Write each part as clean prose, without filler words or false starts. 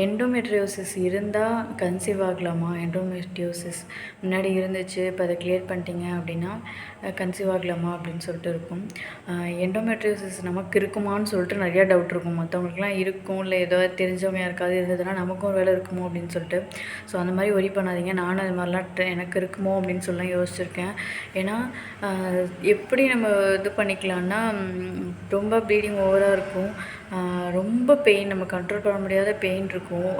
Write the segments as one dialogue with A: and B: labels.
A: Endometriosis இருந்தால் conceive ஆகலாமா? Endometriosis முன்னாடி இருந்துச்சு, இப்போ அதை கிளியர் பண்ணிட்டீங்க அப்படின்னா கன்சீவ் ஆகலாமா அப்படின்னு சொல்லிட்டு இருக்கும். எண்டோமெட்ரியோசிஸ் நமக்கு இருக்குமான்னு சொல்லிட்டு நிறையா டவுட் இருக்கும். மற்றவங்களுக்குலாம் இருக்கும், இல்லை ஏதோ தெரிஞ்சவங்க யாருக்காவது இருந்ததுன்னா நமக்கும் ஒரு வேலை இருக்குமோ அப்படின்னு சொல்லிட்டு. ஸோ அந்த மாதிரி ஒரி பண்ணாதீங்க. நானும் அது மாதிரிலாம் எனக்கு இருக்குமோ அப்படின்னு சொல்லலாம் யோசிச்சிருக்கேன். ஏன்னா எப்படி நம்ம இது பண்ணிக்கலான்னா, ரொம்ப ப்ளீடிங் ஓவராக இருக்கும், ரொம்ப பெயின், நம்ம கண்ட்ரோல் பண்ண முடியாத பெயின் இருக்கும்.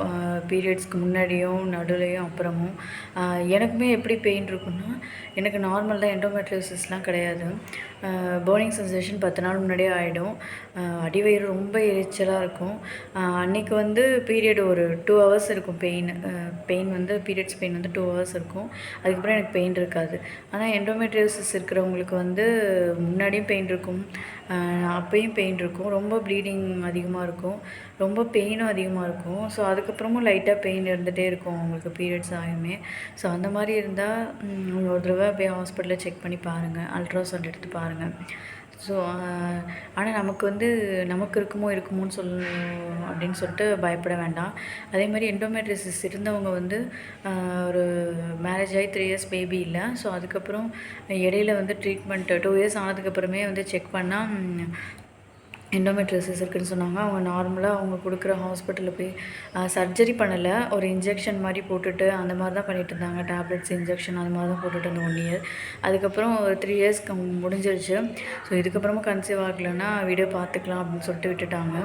A: பீரியட்ஸ்க்கு முன்னாடியும் நடுவுலையும் அப்புறமும் எனக்குமே எப்படி பெயின் இருக்குன்னா, எனக்கு நார்மல் தான், எண்டோமெட்ரியோசிஸ்லாம் கிடையாது. பர்னிங் சென்சேஷன் 10 நாள் முன்னாடியே ஆகிடும். அடிவயிறு ரொம்ப எரிச்சலாக இருக்கும். அன்றைக்கி வந்து பீரியட் ஒரு 2 ஹவர்ஸ் இருக்கும் பெயின் வந்து பீரியட்ஸ் பெயின் வந்து 2 ஹவர்ஸ் இருக்கும். அதுக்கப்புறம் எனக்கு பெயின் இருக்காது. ஆனால் எண்டோமெட்ரியோசிஸ் இருக்கிறவங்களுக்கு வந்து முன்னாடியும் பெயின் இருக்கும், அப்போயும் பெயின் இருக்கும், ரொம்ப ப்ளீடிங் அதிகமாக இருக்கும், ரொம்ப பெயினும் அதிகமாக இருக்கும். ஸோ அதுக்கப்புறமும் லைட்டாக பெயின் இருந்துகிட்டே இருக்கும் அவங்களுக்கு பீரியட்ஸ் ஆகியுமே. ஸோ அந்த மாதிரி இருந்தால் ஒரு தடவை போய் ஹாஸ்பிட்டலில் செக் பண்ணி பாருங்கள், அல்ட்ராசவுண்ட் எடுத்து பாருங்கள். ஸோ ஆனால் நமக்கு இருக்குமோன்னு அப்படின்னு சொல்லிட்டு பயப்பட வேண்டாம். அதே மாதிரி எண்டோமெட்ரியோசிஸ் இருந்தவங்க வந்து ஒரு மேரேஜ் ஆகி 3 இயர்ஸ் பேபி இல்லை. ஸோ அதுக்கப்புறம் இடையில வந்து ட்ரீட்மெண்ட் 2 இயர்ஸ் ஆனதுக்கப்புறமே வந்து செக் பண்ணால் எண்டோமெட்ரியோசிஸ் இருக்குதுன்னு சொன்னாங்க. அவங்க நார்மலாக அவங்க கொடுக்குற ஹாஸ்பிட்டலில் போய் சர்ஜரி பண்ணலை, ஒரு இன்ஜெக்ஷன் மாதிரி போட்டுட்டு அந்த மாதிரி தான் பண்ணிகிட்டு இருந்தாங்க. டேப்லெட்ஸ், இன்ஜெக்ஷன் அது மாதிரி தான் போட்டுட்டு இருந்தோம் 1 இயர். அதுக்கப்புறம் ஒரு 3 இயர்ஸ்க்கு முடிஞ்சிருச்சு. ஸோ இதுக்கப்புறமா கன்சீவ் ஆகலைன்னா வீடியோ பார்த்துக்கலாம் அப்படின்னு சொல்லிட்டு விட்டுட்டாங்க.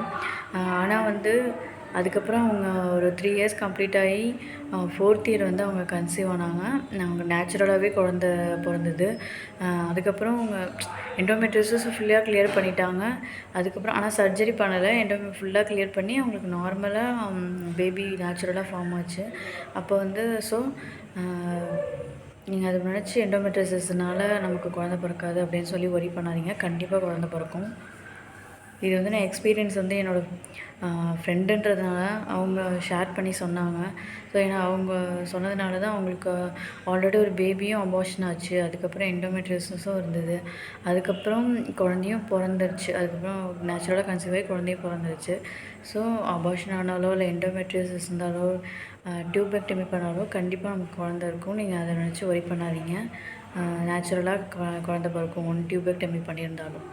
A: ஆனால் வந்து அதுக்கப்புறம் அவங்க ஒரு 3 இயர்ஸ் கம்ப்ளீட் ஆகி 4th இயர் வந்து அவங்க கன்சீவ் ஆனாங்க. அவங்க நேச்சுரலாகவே குழந்த பிறந்தது. அதுக்கப்புறம் அவங்க எண்டோமெட்ரியோசிஸ் ஃபுல்லாக கிளியர் பண்ணிட்டாங்க. அதுக்கப்புறம் ஆனால் சர்ஜரி பண்ணலை, ஃபுல்லாக கிளியர் பண்ணி அவங்களுக்கு நார்மலாக பேபி நேச்சுரலாக ஃபார்ம் ஆச்சு. அப்போ வந்து நீங்கள் அதை நினச்சி எண்டோமெட்ரியோசிஸ்னால நமக்கு குழந்த பிறக்காது அப்படின்னு சொல்லி ஒரி பண்ணாதீங்க. கண்டிப்பாக குழந்த பிறக்கும். இது வந்து நான் எக்ஸ்பீரியன்ஸ் வந்து என்னோடய ஃப்ரெண்டுன்றதுனால அவங்க ஷேர் பண்ணி சொன்னாங்க. ஸோ ஏன்னா அவங்க சொன்னதுனால தான் அவங்களுக்கு ஆல்ரெடி ஒரு பேபியும் அபார்ஷன் ஆச்சு. அதுக்கப்புறம் எண்டோமெட்ரியோசிஸும் இருந்தது. அதுக்கப்புறம் குழந்தையும் பிறந்துருச்சு. அதுக்கப்புறம் நேச்சுரலாக கன்சீவ் ஆகி குழந்தையும் பிறந்துருச்சு. ஸோ அபார்ஷன் ஆனாலோ இல்லை எண்டோமெட்ரியோசிஸ் இருந்தாலோ டியூபெக்டமி பண்ணாலோ கண்டிப்பாக நமக்கு குழந்த இருக்கும். நீங்கள் அதை நினச்சி ஒரி பண்ணாதீங்க. நேச்சுரலாக குழந்த பிறக்கும், டியூபெக்டமி பண்ணியிருந்தாலும்.